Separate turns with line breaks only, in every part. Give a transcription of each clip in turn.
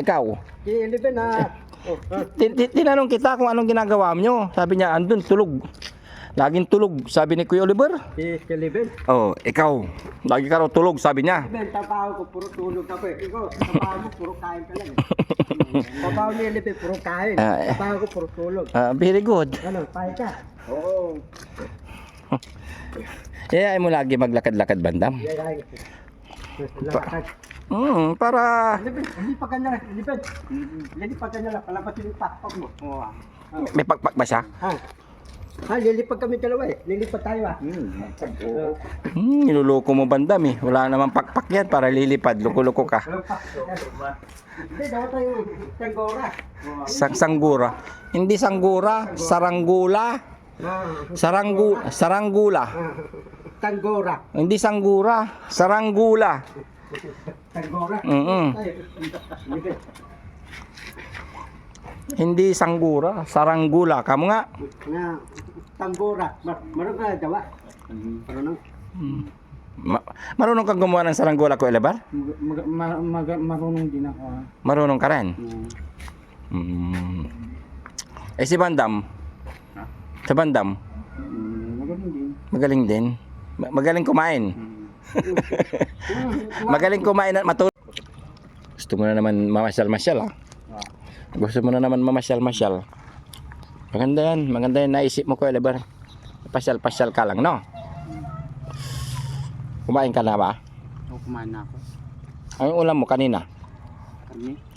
Ikaw,
Ilibin na.
tinanong kita kung anong ginagawa nyo. Sabi niya, andun, tulog. Laging tulog, sabi ni Kuya Oliver.
Ilibin.
Oh, ikaw, lagi ka raw tulog, sabi niya.
Ilibin, trabaho ko puro tulog ka pa. Ikaw, trabaho mo puro kain ka lang. Trabaho ni Ilibin, puro kain. Trabaho ko puro tulog.
Very good.
Ano, tayo ka? Oo.
Yayain mo lagi maglakad-lakad, Bandam.
Yay. Lakad.
Para
Hindi pa kanya lang. Ilibin. Lilipad kanya lang. Palabasin yung pakpak mo. Oo.
may pakpak ba siya?
Lilipad kami dalawa eh. Lilipad tayo
Niluloko mo, Bandam eh. Wala namang pakpak yan para lilipad. Loko-loko ka.
Hindi, daw tayo tanggora.
Sanggura. Hindi sanggura, saranggula. Saranggula.
Tanggora.
Hindi sanggura, saranggula.
Tanggora. Ilibin.
Hindi sanggura, saranggula. Kamu nga.
Tanggora. Marunong ka na dawa? Marunong.
Marunong kang gumawa ng saranggula, Kuya Oliver?
Marunong din ako.
Marunong ka rin? Eh si Bandam? Sa Bandam?
Magaling din.
Magaling din. Magaling kumain. Magaling kumain at matulog. Gusto mo na naman mamasyal-masyal Gusto mo na naman mamasyal-masyal. Maganda yan. Maganda yan naisip mo, Kuya Oliver. Pasyal-pasyal ka lang, no? Kumain ka na ba?
Oo, kumain na ako.
Anong ulam mo kanina?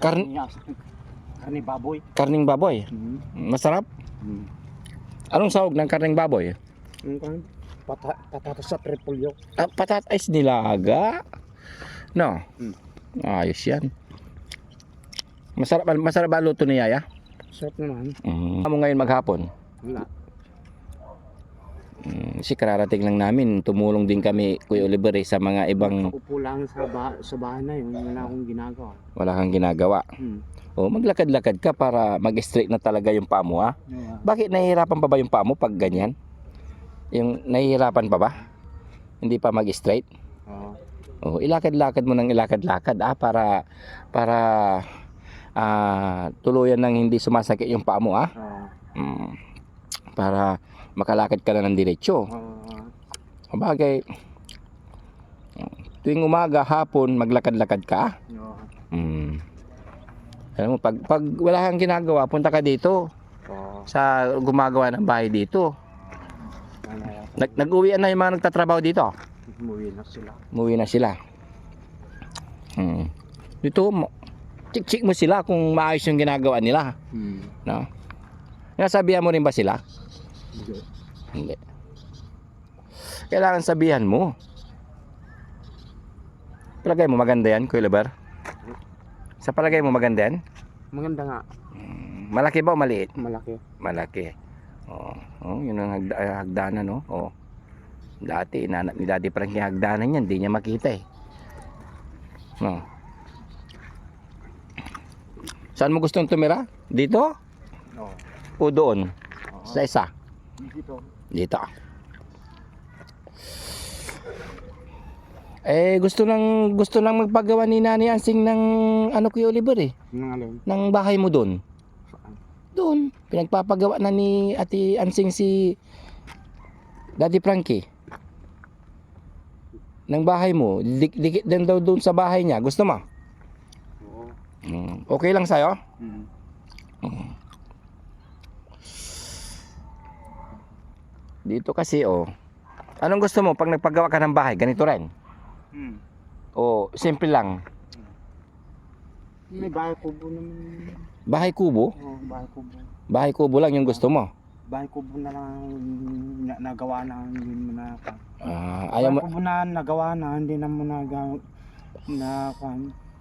Karni baboy.
Karning baboy. Masarap? Anong sahog ng karning baboy?
Patatas at repolyo.
Patatas nilaga. No? Ayos yan. Masarap ba luto ni Yaya?
Sarap naman.
Mo ngayon maghapon?
Wala.
Si kararating lang namin. Tumulong din kami, Kuya Oliver, sa mga ibang...
Upo lang sa bahay na yun. Wala akong ginagawa.
Wala kang ginagawa. O maglakad-lakad ka para mag-straight na talaga yung paa mo, Bakit nahihirapan pa ba yung paa mo pag ganyan? Yung nahihirapan pa ba? Hindi pa mag-straight? Oo. Ilakad-lakad mo ng ilakad-lakad para tuluyan ng hindi sumasakit yung paa mo, Para makalakad ka na ng diretsyo. Bagay, tuwing umaga, hapon, maglakad-lakad ka. Alam mo, pag wala kang ginagawa, punta ka dito sa gumagawa ng bahay dito. Nag-uwian na yung mga nagtatrabaho dito. Umuwi na sila. Dito, chik-chik mo sila kung maayos yung ginagawa nila. No? Nasabihan mo rin ba sila? Hindi. Kailangan sabihan mo. Palagay mo maganda yan, Kuya Oliver? Sa palagay mo maganda yan?
Maganda nga.
Malaki ba o maliit?
Malaki.
Malaki. Yun ang hagdanan, no? Dati, inanap ni Daddy Frank yung hagdanan yan, hindi niya makita No. Saan mo gustong tumira? Dito? O doon? Sa isa? Dito. Gusto nang magpagawa ni Nani Ansing ng Kuya Oliver ng bahay mo doon. Doon, pinagpapagawa na ni Ate Ansing si Daddy Frankie. Ng bahay mo, dikit din daw doon sa bahay niya. Gusto mo? Okay lang sa'yo? Dito kasi anong gusto mo pag nagpagawa ka ng bahay? Ganito rin? O simple lang?
May bahay kubo naman.
Bahay kubo?
Oo, bahay kubo.
Bahay kubo lang yung gusto mo?
Bahay kubo na lang nagawa na, hindi mo na
ayaw mo,
bahay kubo na nagawa na, hindi na mo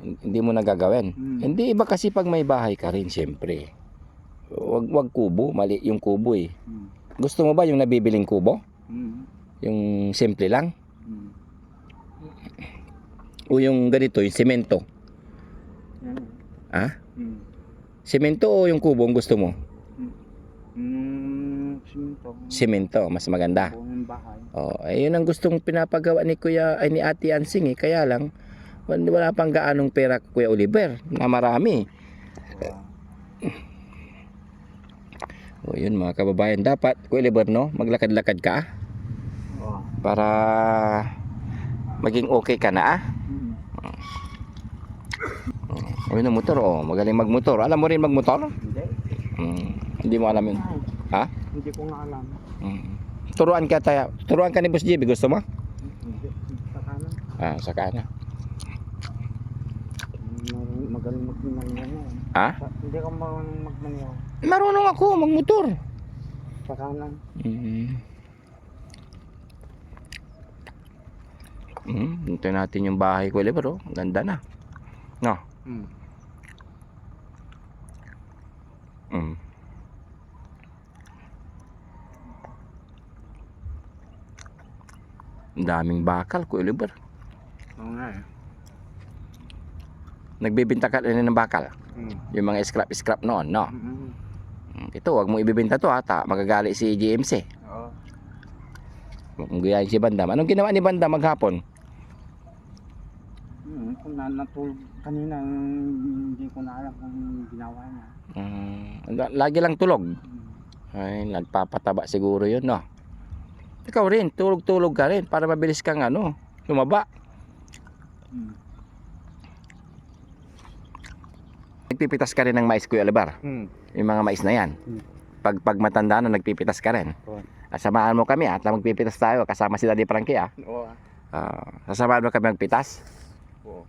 hindi mo nagagawin. Hindi, iba kasi pag may bahay ka rin, siyempre. Wag kubo, mali yung kubo Gusto mo ba yung nabibiling kubo? Yung simple lang? O yung ganito, yung semento? Semento o yung kubo ang gusto mo? Semento, mas maganda. Ayun ang gustong pinapagawa ni Ate Ansing Kaya lang, Wala pang gaanong pera, Kuya Oliver, na marami. O yun mga kababayan, dapat Kuya Oliver, no, maglakad-lakad ka para maging okay ka na. Ayun ang motor, magaling magmotor. Alam mo rin magmotor?
Hindi.
Hindi mo alam yun. Ha?
Hindi ko nga alam.
Turuan ka ni Boss JB, gusto mo?
Hindi. Sa kanan.
Sa kanan.
Magaling magmanyaw.
Ha?
Hindi ka marunong magmanyaw.
Marunong ako magmotor.
Sa kanan.
Hintayin natin yung bahay ko, Oliver, Ang ganda na. No? Ang daming bakal, Kuya Oliver.
Oo nga eh.
Nagbibinta ka rin ng bakal. Yung mga scrap noon, no? Ito, wag mo ibibenta to, ata. Magagali si GMC.
Oo.
Huwag mong gayahin si Bandam. Anong ginawa ni Bandam maghapon?
Kung natulog kanina, hindi ko na alam kung ginawa niya.
Lagi lang tulog. Ay, nagpapataba siguro yun, no? Ikaw rin, tulog-tulog ka rin para mabilis kang lumaba. Nagpipitas ka rin ng mais, Kuya Oliver. Yung mga mais na yan. Pag matanda na, nagpipitas ka rin. Samahan mo kami, at magpipitas tayo kasama si Daddy Frankie.
Oo.
Sasamahan mo kami magpitas.
Oo.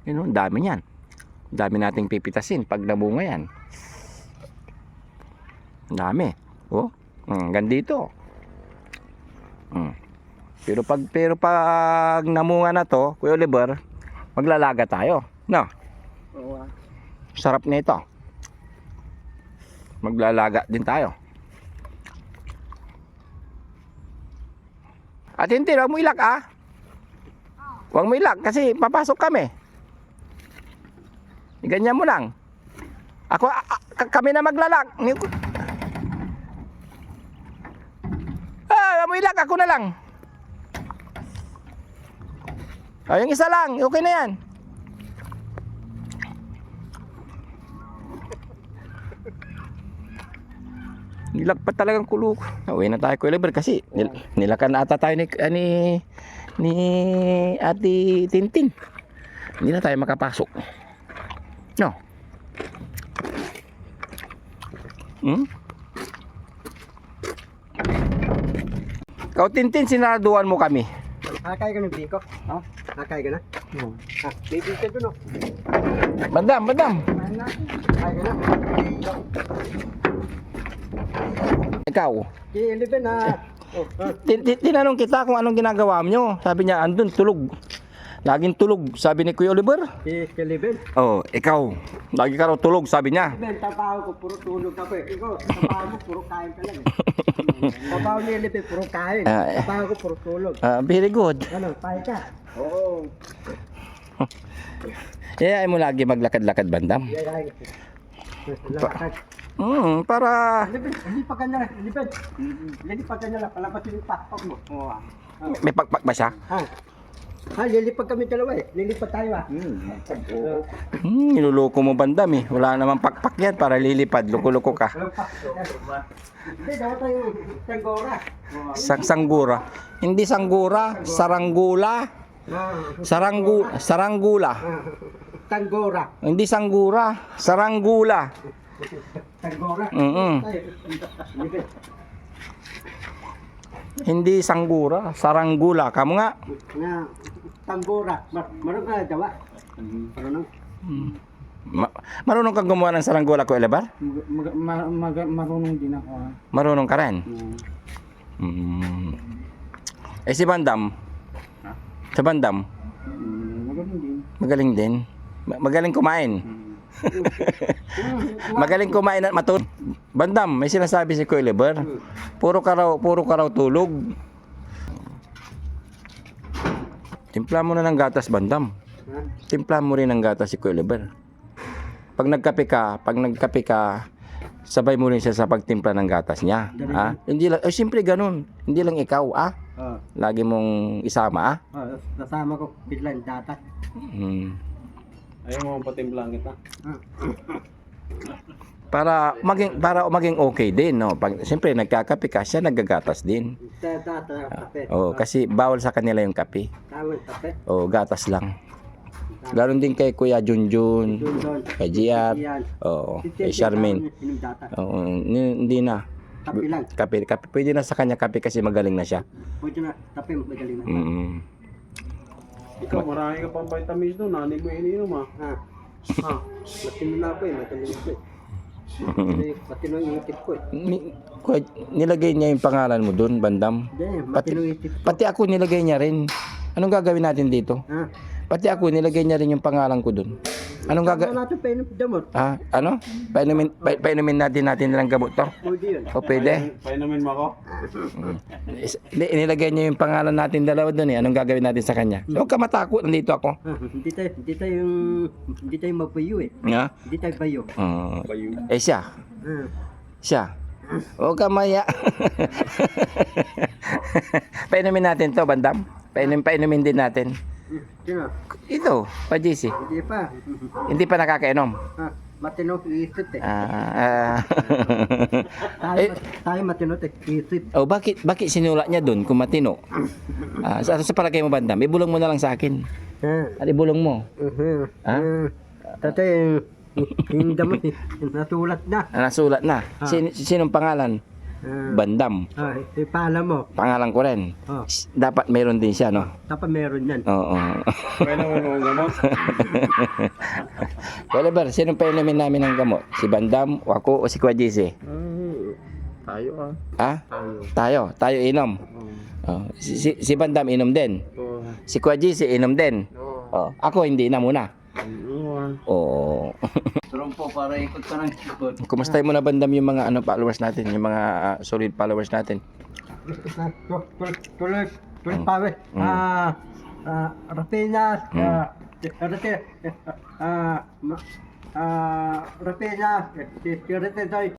Yun, dami yan. Dami nating pipitasin pag nabunga yan. Dami. Hanggang dito. Pero pag namunga na to, Kuya Oliver, maglalaga tayo. No?
Oo.
Sarap nito. Maglalaga din tayo. At hindi, huwag mo ilak Huwag mo ilak kasi papasok kami. Ganyan mo lang. Kami na maglalak. Huwag mo ilak, ako na lang. Yung isa lang, okay na yan. Nilak pa talagang kulok. Uwi na tayo, Kuya Oliver, kasi nilakan na ata tayo ni Ate Tintin. Hindi na tayo makapasok. No? Ikaw, Tintin, sinaraduan mo kami.
Nakakay ka ng biko? Nakakay ka na? Oo. Baby ka doon
Madam.
Nakakay ka na?
Ikaw.
Kilibin na.
Tinanong kita kung anong ginagawa nyo. Sabi niya, andun, tulog. Laging tulog, sabi ni Kuya Oliver.
Kilibin.
Ikaw. Lagi ka raw tulog, sabi niya.
Kilibin, trabaho ko, puro tulog ka pa. Ikaw, trabaho mo, puro kain ka lang. Trabaho ni Kilibin, puro kain. Trabaho ko, puro tulog.
Very good.
Ano, pahay ka? Oo.
Ayaw mo lagi maglakad-lakad, Bandam.
Lakad.
Para...
Lilipat ka niya lang, lilipat ka niya lang, palapatin yung pakpak mo. Oo.
May pakpak ba siya?
Lilipat kami dalawa lilipat tayo
Niluloko mo, Bandam Wala namang pakpak yan para lilipad. Loko-loko ka.
Hindi, dapat tayo sanggora.
Sanggura. Hindi sanggura, saranggula. Saranggula.
Sanggora.
Hindi sanggura, saranggula.
Sanggora.
Hindi sanggura, saranggula. Kamu nga.
Sanggora. Marunong ka Jawa? Marunong?
Marunong kang gumawa ng saranggula, Kuya Oliver?
Marunong din ako.
Marunong ka rin? Si Bandam? Sa Bandam? Magaling din. Magaling kumain. Magaling kumain at matulog. Bandam, may sinasabi si Kuya Oliver. Puro ka raw tulog. Timpla mo na ng gatas, Bandam. Timpla mo rin ng gatas si Kuya Oliver. Pag nagkape ka, sabay mo rin siya sa pagtimpla ng gatas niya. Hindi lang, siyempre ganun. Hindi lang ikaw,
Oh.
Lagi mong isama, ah?
Oh, nasama ko biglang data.
Hmm.
Ayaw mo patimplang kita.
Para maging okay din, no. Pag siyempre nagkakape ka, siya naggagatas din.
Data kape.
Oh, kasi bawal sa kanila yung kape.
Tawag kape.
Oh, gatas lang. Ganon din kay Kuya Junjun,
Doon.
kay Giat, oh, kay Charmaine.
Inom data.
Oh, hindi na.
Kape lang.
Kape. Pwede na sa kanya kape kasi magaling na siya.
Pwede na. Kape, magaling na.
Mm.
Ikaw, marami ka pang vitamins doon. Nani mo ininom ah.
Ha.
Ha?
Matino na ako eh. Matino ko eh. Matino yung itip ko eh.
Nilagay niya yung pangalan mo doon, Bandam.
Hindi, matino yung itip ko.
Pati ako nilagay niya rin. Anong gagawin natin dito?
Ha?
Pati ako nilagay niya rin yung pangalan ko doon. Anong
Ano
gagawin?
natin pa inom damot?
Ah, ano? Painumin natin nilang gamot to.
Pwede yun.
O pwede?
Painumin mo ako?
Hindi, inilagay niya yung pangalan natin dalawa doon eh. Anong gagawin natin sa kanya? Huwag ka matakot, nandito ako.
Hindi tayo mabayo eh.
Nga?
Hindi tayo bayo.
Bayo.
Siya.
Ah.
Siya. Huwag ka maya. Painumin natin to, Bandam. Painumin din natin.
Sino?
Ito, pa JC.
Hindi pa.
Hindi pa nakakainom.
Ah, matino isip eh. Tayo matino isip.
Oh, bakit sinulat niya doon kung matino? Sa palagay mo, Bandam, ibulong mo na lang sa akin. At ibulong mo. Ha?
Tatay, yung damot eh. Natulat na.
Nasulat na. Sinong pangalan? Bandam.
Ipala mo.
Pangalan ko rin.
Oh.
Dapat meron din siya, no?
Dapat meron yan.
Oo.
Painumin mo ang gamot.
Oliver, sinong painumin namin ng gamot? Si Bandam, o ako, o si Kuya JC?
Tayo ah.
Ha? Tayo inom. Oh. Si Bandam inom din. Si Kuya JC inom din. Oh. Ako hindi na muna. Oo.
Turong po para ikot pa ng ikot.
Kumusta mo na, Bandam, yung mga followers natin, yung mga solid followers natin?
Tuloy pawe. Rapina. Rapina.